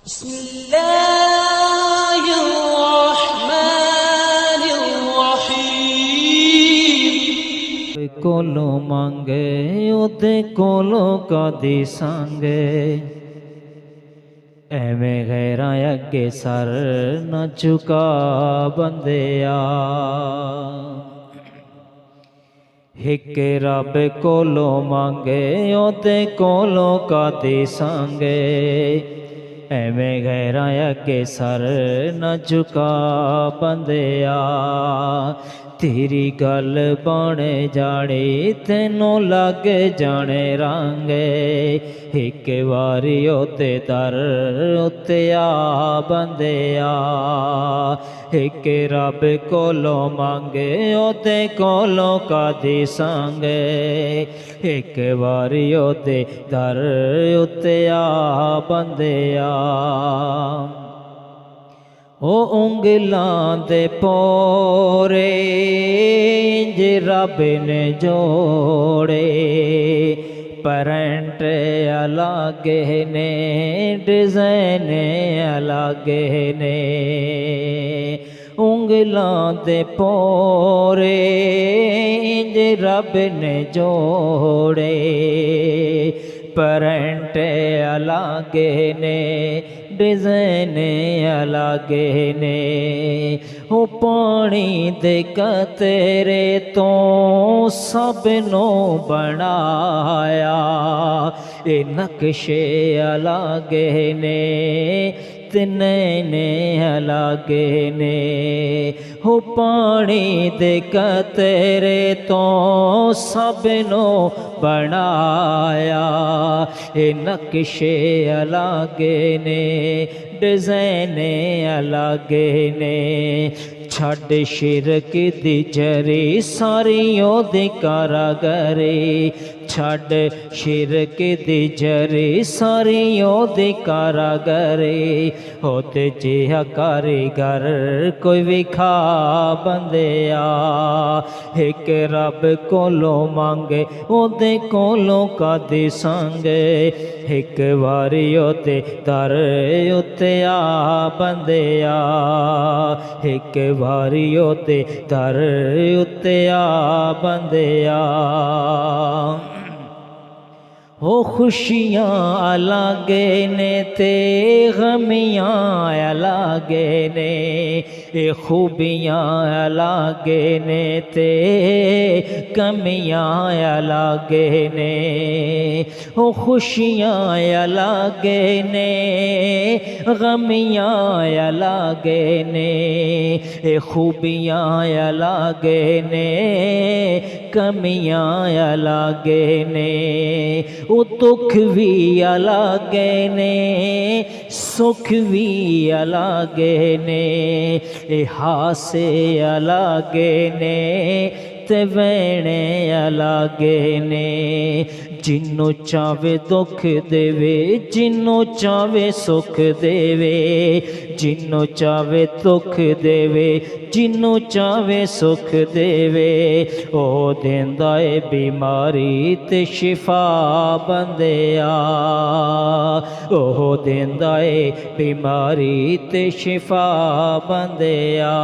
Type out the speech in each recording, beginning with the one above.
बिस्मिल्लाहिर्रहमानिर्रहीम। कोलो मांगे ओदे कोलो कदी सांगे, एवें गैरां अगे सर न झुका बंदिया। हिक रब कोलो मांगे ओदे कोलो कदी सांगे, एवें गैरां अगे सर न झुका बंदिया। तेरी गल बने जाने तेनों लग जाने रंगे, एक बारी ओते दर उत्ते आ बंदिया। एक रब कोलो मांगे ओदे कोलो कदी सांगे, एक बारी ओदे दर उत्ते आ बंदिया। ओ उंगलां दे पोरे जे रब ने जोड़े, परंट अलगे ने डिज़ाइन अलगे ने। उंगलां दे पोरे जे रब ने जोड़े, परंट अलगे ने डिज़ाइन अलगे ने। ओ पानी दे कतरे तो सबनों बनाया, ए नक्शे अलगे ने नैने अलगे ने। हो पानी दे कतरे तो सबनों बनाया, ए नक्शे अलगे ने डिज़ाइन अलगे ने। छड़ शिरक दी जरी सारियों दी कारागरी, छड़ शिरक दी जरी सारियों दी कारागरी। होते जिहा कारीगर कोई विखा बंदिया, एक रब कोलो मांगे ओदे कोलो कदी सांगे, एक बारी ओदे दर उत्ते आ बंदिया। एक बारी ओदे दर उत्ते आ बंदिया। हो खुशियाँ अलगे ने ते गमियाँ अलगे ने, ए खूबियाँ अलगे ने ते कमियाँ अलगे ने। हो खुशियाँ अलगे ने गमियाँ अलगे ने, ए खूबियाँ अलगे ने कमियाँ अलगे ने। ओ दुख भी अलगे ने सुख भी अलगे ने, ए हासे अलगे ने ते वैणे अलगे ने। जिन्नों चावे दुख देवे जिन्नों चावे सुख देवे, जिन्नों चावे दुख देवे जिन्नों चावे सुख देवे। ओ देंदा ए बीमारी ते शिफा बंदिया, ओ देंदा ए बीमारी ते शिफा बंदिया।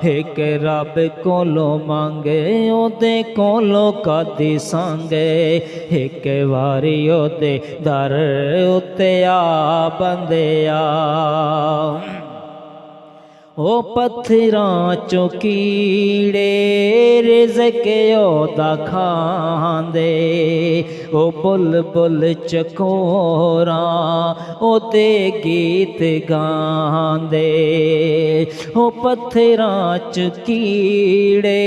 एक रब कोलो मांगे ओदे कोलो कदी सांगे, एक बारी ओदे दर उत्ते आ बंदिया। ओ पत्थरां चों कीड़े रिज़्क़ ओदा खांदे, ओ बुलबुल चकोरां ओदे गीत गांदे। ओ पत्थरां च कीड़े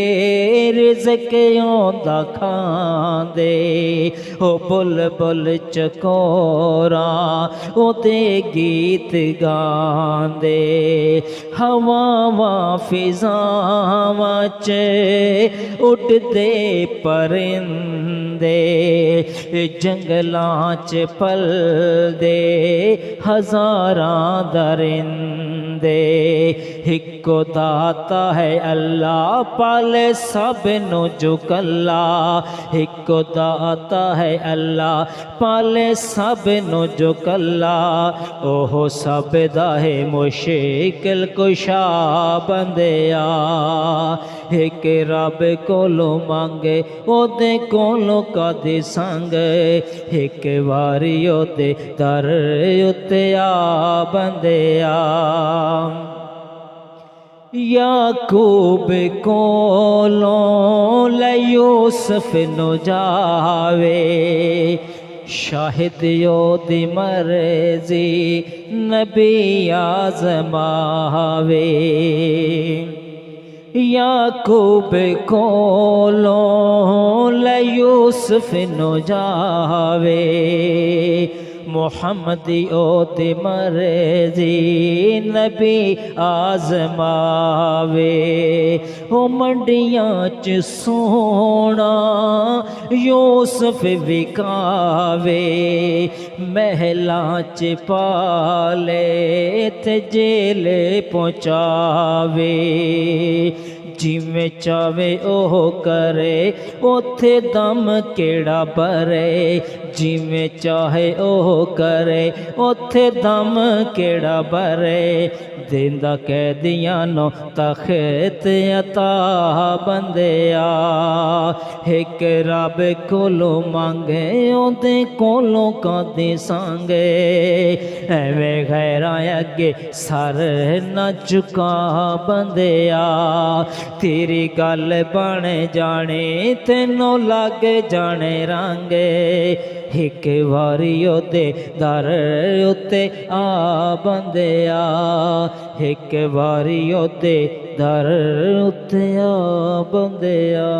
रिज़्क़ ओदा खांदे, ओ बुलबुल चकोरां ओदे गीत गांदे। हवावां फिज़ावां च उड़दे परिंदे, जंगलां च पलदे हज़ारां दरिंदे। हिको दाता है अल्लाह पाले सब नु जो कल्ला। हिको दाता है अल्लाह पाले सब नु जो कल्ला। ओहो सब दा है मुश्किल कुशा बंदिया। एक रब कोलो मंगे ओदे कोलो कदे संग। एक वारी ओदे दर उत्ते आ बंदिया। याकूब कोलो ले यूसुफ नु जावे। शाहिद योदी मर्जी नबी आज़मावे। याकूब कोलो ले यूसुफ नु जावे। मुहम्मदी ओदी मर्जी नबी आज़मावे। ओ मंडियां च सोना यूसुफ विकावे। महलां च पाले ते जेले पहुँचावे। जिमें चावे ओह करे ओथे दम केड़ा भरे। जिमें चाहे ओह करे ओथे दम केड़ा भरे। देंदा कैदियां नो तख़्त अता बंदिया। एक रब कोलो मांगे ओदे कोलो कदे सांगे। एवें गैरां अगे सर न झुका बंदिया। तेरी गल बन जाने तेनों लग जाने रंगे। एक वारी ओदे दर उत्ते आ बंदिया। एक वारी ओदे दर उत्ते आ बंदिया।